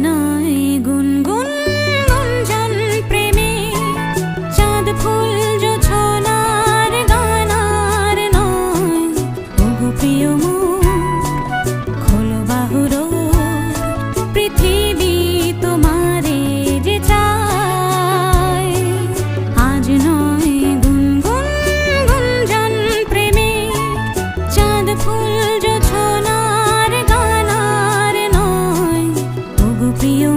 নয় গুনগুন গুঞ্জন প্রেমে, চাঁদ ফুল জোছনার গান আর নয়। ওগো প্রিয় মন, খোলো বাহুর, পৃথিবী তোমারে যে চায়। আজ নয় গুনগুন গুঞ্জন প্রেমে, চাঁদ ফুল জোছনার গান আর নয়। ওগো প্রিয়